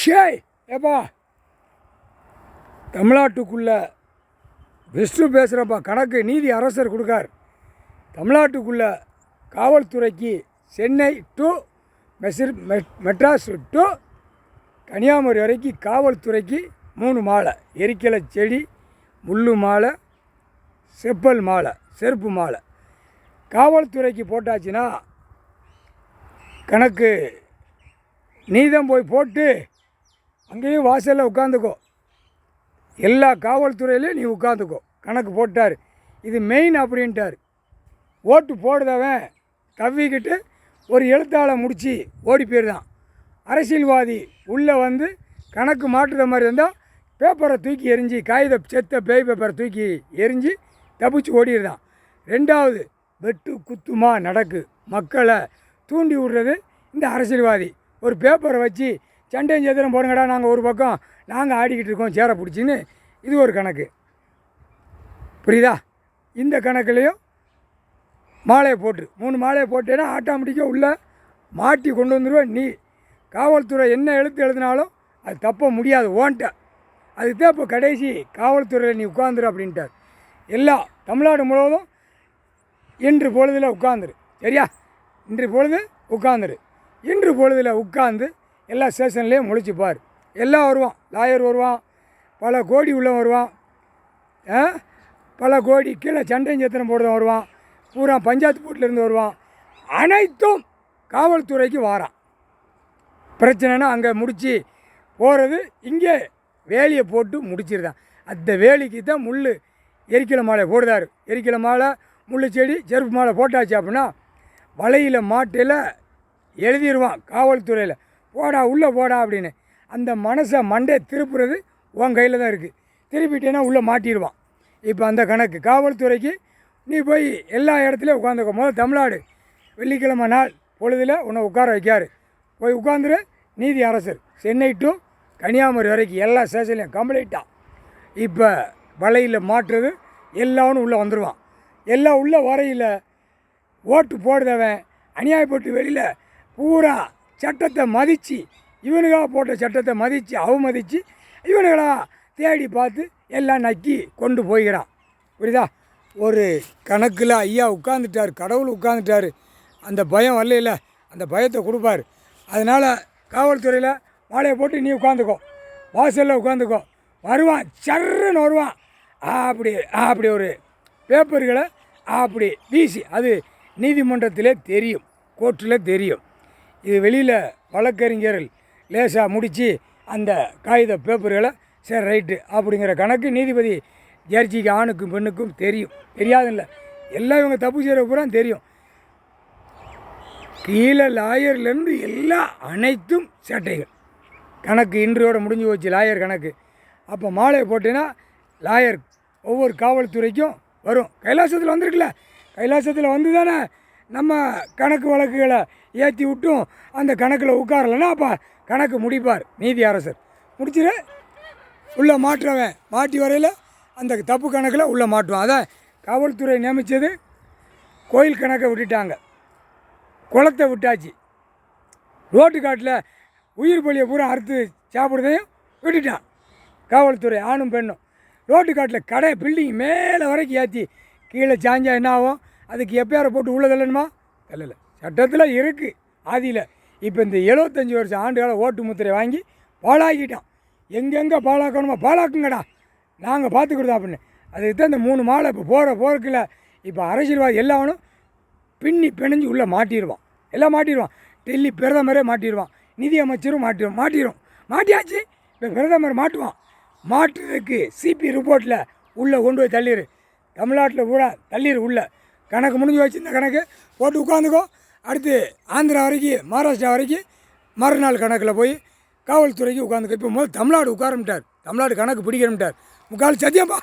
ஷேய் ஏப்பா, தமிழ்நாட்டுக்குள்ள விஷ்ணு பேசுகிறப்பா. கணக்கு நீதி அரசர் கொடுக்கார். தமிழ்நாட்டுக்குள்ள காவல்துறைக்கு சென்னை டு மெட்ராஸ் டு கன்னியாகுமரி வரைக்கும் காவல்துறைக்கு 3 மாலை: எரிக்கலை செடி, முள்ளு மாலை, செப்பல் மாலை, செருப்பு மாலை. காவல்துறைக்கு போட்டாச்சுன்னா கணக்கு நீதம் போய் போட்டு அங்கேயும் வாசலில் உட்காந்துக்கோ. எல்லா காவல்துறையிலையும் நீ உட்காந்துக்கோ. கணக்கு போட்டார். இது மெயின் அப்படின்ட்டார். ஓட்டு போடுதவன் தவிக்கிட்டு ஒரு எழுத்தாளை முடித்து ஓடி போயிருந்தான். அரசியல்வாதி உள்ளே வந்து கணக்கு மாட்டுற மாதிரி இருந்தால் பேப்பரை தூக்கி எரிஞ்சு, செத்த பேய் பேப்பரை தூக்கி எரிஞ்சு தப்பிச்சு ஓடிடுதான். 2வது வெட்டு குத்துமா நடக்கு. மக்களை தூண்டி விடுறது இந்த அரசியல்வாதி. ஒரு பேப்பரை வச்சு சண்டையும் சேத்திரம் போடுங்கடா, நாங்கள் ஒரு பக்கம் நாங்கள் ஆடிக்கிட்டு இருக்கோம் சேரை பிடிச்சின்னு. இது ஒரு கணக்கு. புரியுதா? இந்த கணக்குலேயும் மாலையை போட்டு 3 மாலையை போட்டேன்னா ஆட்டோமேட்டிக்காக உள்ளே மாட்டி கொண்டு வந்துடுவேன். நீ காவல்துறை என்ன எழுதினாலும் அது தப்ப முடியாது. ஓன்ட்ட அதுக்கு தான் இப்போ கடைசி காவல்துறையில் நீ உட்காந்துரு அப்படின்ட்டார். எல்லாம் தமிழ்நாடு முழுவதும் இன்று பொழுதில் உட்காந்துரு. சரியா? இன்று பொழுது உட்காந்துரு. இன்று பொழுதில் உட்காந்து எல்லா ஸ்டேஷன்லேயும் முழிச்சுப்பார். எல்லாம் வருவான். லாயர் வருவான், பல கோடி உள்ள வருவான், பல கோடி கீழே சண்டையும் சேத்திரம் போடுறவன் வருவான், பூரா பஞ்சாயத்து போட்டிலேருந்து வருவான். அனைத்தும் காவல்துறைக்கு வாரான். பிரச்சனைனா அங்கே முடித்து போகிறது, இங்கே வேலியை போட்டு முடிச்சிருந்தான். அந்த வேலிக்கு தான் முள் எரிக்கலை மாலை போடுதார். எரிக்கலை மாலை, முள் செடி, செருப்பு மாலை போட்டாச்சு அப்படின்னா வலையில் மாட்டில் எழுதிடுவான் காவல்துறையில், போடா உள்ளே போடா அப்படின்னு. அந்த மனசை மண்டை திருப்புறது உன் கையில் தான் இருக்குது. திருப்பிட்டேன்னா உள்ளே மாட்டிடுவான். இப்போ அந்த கணக்கு காவல்துறைக்கு நீ போய் எல்லா இடத்துலையும் உட்காந்துக்கோ. முதல்ல தமிழ்நாடு வெள்ளிக்கிழமை நாள் பொழுதில் உன்னை உட்கார வைக்காரு. போய் உட்காந்துரு. நீதி அரசர் சென்னை டு கன்னியாகுமரி வரைக்கும் எல்லா ஸ்டேஷன்லையும் கம்ப்ளீட்டாக. இப்போ வலையில் மாட்டுறது எல்லாரும் உள்ளே வந்துடுவான். எல்லாம் உள்ளே வரையில் ஓட்டு போடுதவன் அநியாயப்பட்டு வெளியில் பூரா சட்டத்தை மதித்து, இவனுக்காக போட்ட சட்டத்தை மதித்து அவமதித்து இவனுங்களாக தேடி பார்த்து எல்லாம் நக்கி கொண்டு போய்கிறான். புரியுதா? ஒரு கணக்கில் ஐயா உட்காந்துட்டார், கடவுள் உட்காந்துட்டார். அந்த பயம் வரல, அந்த பயத்தை கொடுப்பார். அதனால் காவல்துறையில் மாலையை போட்டு நீ உட்காந்துக்கோ, வாசலில் உட்காந்துக்கோ. வருவான், சர்ன்னு வருவான். அப்படி ஒரு பேப்பர்களை அப்படி வீசி, அது நீதிமன்றத்திலே தெரியும், கோர்ட்டில் தெரியும். இது வெளியில் வழக்கறிஞர்கள் லேசாக முடித்து அந்த காகித பேப்பர்களை சரி ரைட்டு அப்படிங்கிற கணக்கு நீதிபதி ஜட்ஜிக்கு ஆணுக்கும் பெண்ணுக்கும் தெரியும். தெரியாதுல்ல, எல்லாம் இவங்க தப்பு செய்கிற பூரா தெரியும். கீழே லாயர்லேருந்து எல்லாம் அனைத்தும் சேட்டைகள். கணக்கு இன்றையோட முடிஞ்சு போச்சு லாயர் கணக்கு. அப்போ மாலையை போட்டேன்னா லாயர் ஒவ்வொரு காவல்துறைக்கும் வரும். கைலாசத்தில் வந்திருக்குல்ல, கைலாசத்தில் வந்து தானே நம்ம கணக்கு வழக்குகளை ஏற்றி விட்டும் அந்த கணக்கில் உட்காரலைன்னா அப்போ கணக்கு முடிப்பார் நீதி அரசர். முடிச்சுட்டு உள்ளே மாட்டுறவன் மாட்டி வரையில் அந்த தப்பு கணக்கில் உள்ளே மாட்டுவான். அதான் காவல்துறை நியமித்தது. கோயில் கணக்கை விட்டுட்டாங்க, குளத்தை விட்டாச்சு. ரோட்டு காட்டில் உயிர் பலியை பூரா அறுத்து சாப்பிட்றதையும் விட்டுட்டான் காவல்துறை. ஆணும் பெண்ணும் ரோட்டு காட்டில் கடை பில்டிங் மேலே வரைக்கும் ஏற்றி கீழே சாஞ்சா என்ன ஆகும்? அதுக்கு எப்பயாரை போட்டு உள்ள தள்ளணுமா? இல்லை, சட்டத்தில் இருக்குது ஆதியில். இப்போ இந்த 75 வருஷம் ஆண்டுகால ஓட்டு முத்திரை வாங்கி பாழாக்கிட்டான். எங்கெங்கே பாழாக்கணுமா பாழாக்குங்கடா, நாங்கள் பார்த்துக்கிட்டோம் அப்படின்னு. அதுக்கு தான் இந்த 3 மாலை இப்போ போகிறக்கில்ல. இப்போ அரசியல்வாதி எல்லாவனும் பின்னி பிணைஞ்சு உள்ளே மாட்டிடுவான். எல்லாம் மாட்டிடுவான். டெல்லி பிரதமரே மாட்டிடுவான், நிதியமைச்சரும் மாட்டியாச்சு. இப்போ பிரதமர் மாட்டுவான். மாட்டுறதுக்கு சிபி ரிப்போர்ட்டில் உள்ளே கொண்டு போய் தள்ளிடு. தமிழ்நாட்டில் பூரா தள்ளிடு உள்ளே. கணக்கு முடிஞ்சு வச்சு இந்த கணக்கு போட்டு உட்காந்துக்கோ. அடுத்து ஆந்திரா வரைக்கும் மகாராஷ்டிரா வரைக்கும் மறுநாள் கணக்கில் போய் காவல்துறைக்கு உட்காந்துக்கோ. இப்போ முதல் தமிழ்நாடு உட்காரமிட்டார். தமிழ்நாடு கணக்கு பிடிக்கிறமிட்டார். முக்கால் சத்தியம்பா.